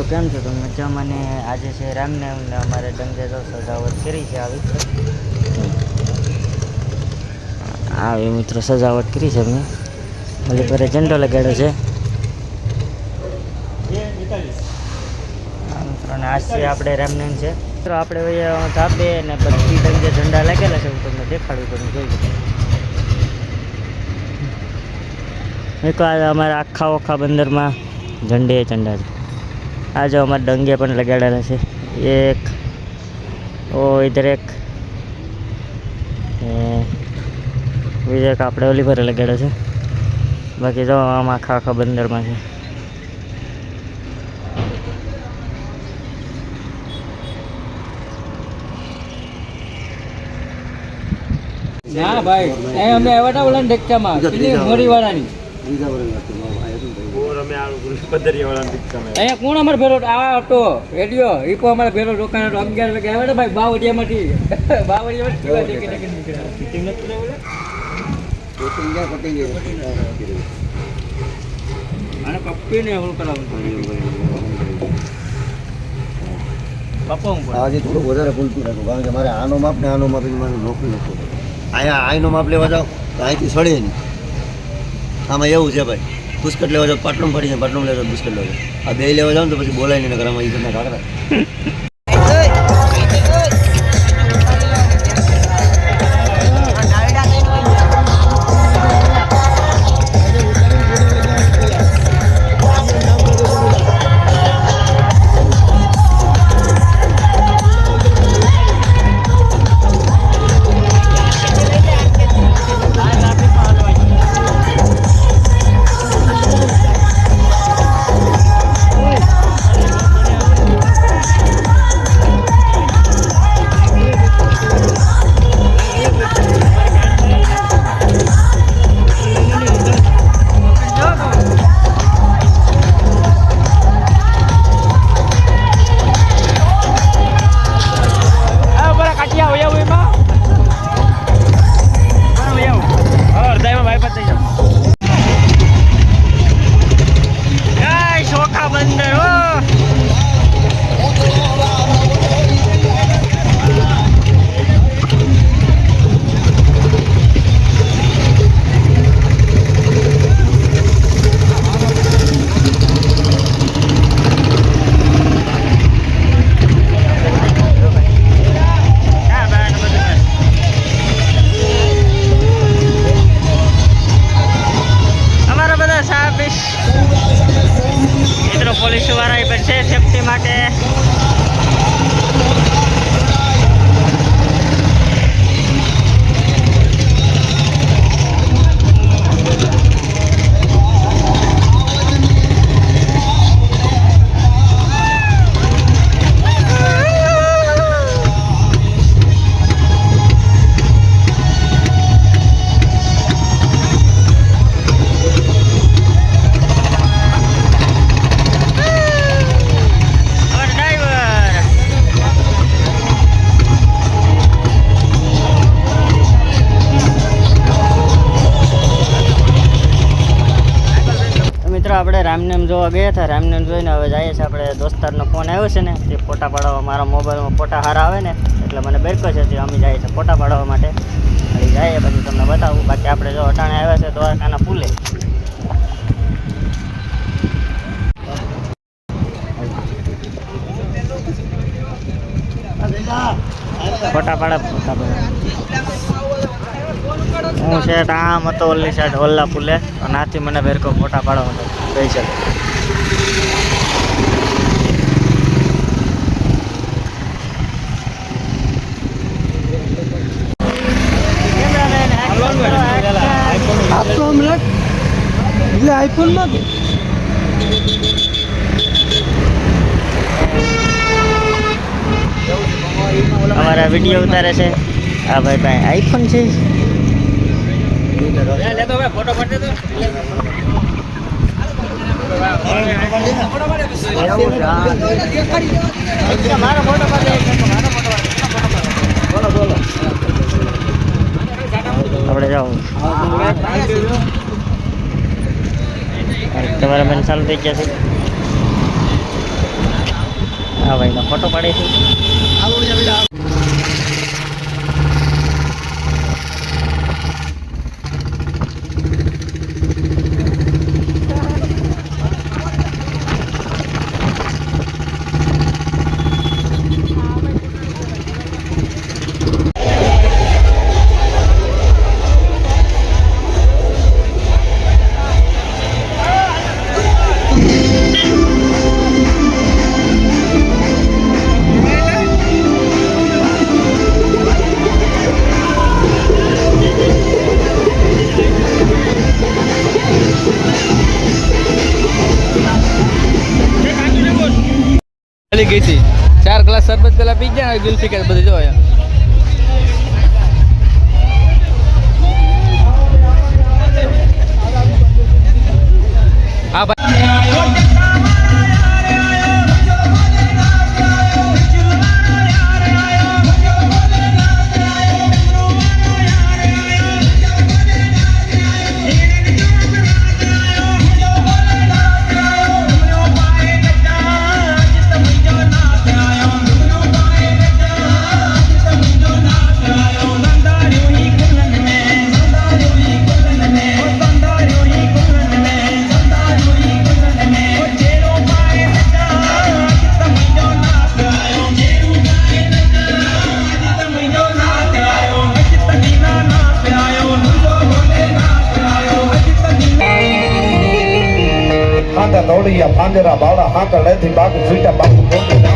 કેમ છો તમે? મજામાં. ને આજે છે રામનવમી ને અમારે ડંગે તો સજાવટ કરી છે આવી મિત્રો સજાવટ કરી છે અમે ઓલી પર ઝંડો લગાડ્યો છે મિત્રોને આજ છે આપણે રામનવમી છે મિત્રો આપણે ધાબે ને બધી ડંગે ઝંડા લાગેલા છે હું તમને દેખાડું તમે જોઈ મિત્રો આજે અમારા આખા ઓખા બંદરમાં ઝંડે ઝંડા છે आज हमारे डंगे पर लगाड़ा से एक ओ इधर एक विजय कापड़े ओली पर लगाड़ा से बाकी जो आम आखा आखा बंदर में है ना भाई ए हमने एवटा बोलन देखता मा किनी मोरी वाला नी कोण अमर भेरो आटो रेडियो इको अमर भेरो दुकान 11 वागे आवे भाई बावडिया माटी बावडिया माटी केवा देके निकळ्या मीटिंग नत रे बोले मीटिंग क्या कटिंग आने पप्पी ने होल कराव पप्पो आज थोड़ो વધારે બોલતું રાખો કારણ કે મારે આનો માપ ને આનો માપ મને નોકરી નખો આયા આઈનો માપ લેવા જાવ તો આઈથી સડે નહીં આમાં એવું છે ભાઈ બિસ્કટ લેવા જાવ પાટલું પડી જાય પાટલું લેવા બિસ્કટ લેવા આ બે લેવા જાવ તો પછી બોલાય નહીં નકર આમાં ઈજતના કાકડા પોલીસ વાળા પણ છે સેફટી માટે આપણે રામનવમી જોવા ગયા હતા રામનવમી જોઈને હવે જઈએ છીએ આપણે દોસ્તારનો ફોન આવ્યો છે ને તે ફોટા પાડવા મારા મોબાઈલમાં ફોટા સારા આવે ને એટલે મને બેરકો છે તે અમે જઈએ છીએ ફોટા પાડવા માટે અહીં જઈએ પછી તમને બતાવું બાકી આપણે જો અટાણે આવ્યા છે દ્વારકાના પુલે ફોટા પાડે હું શેઠ આમ હતો ઓલી સાઈડ ઓલ્લા પુલે અને આથી મને બેરકો ફોટા પાડવાનો કહી શકે આઈફોન અમારા વિડીયો ઉતારે છે હા ભાઈ ભાઈ આઈફોન છે ફોટો પાડી દે મારો ફોટો પાડે બોલો બોલો આપણે જાઓ તમારા મન ચાલુ થઈ ગયા છે આ ભાઈનો ફોટો પાડે છે. ગઈ હતી 4 ગ્લાસ શરબત પેલા પી ગયા ને ગુલ્ફી કે બધું જોયા. હા ભાઈ Anda tauliya, pandera, bala, haka, leti, baku, sweeta, baku,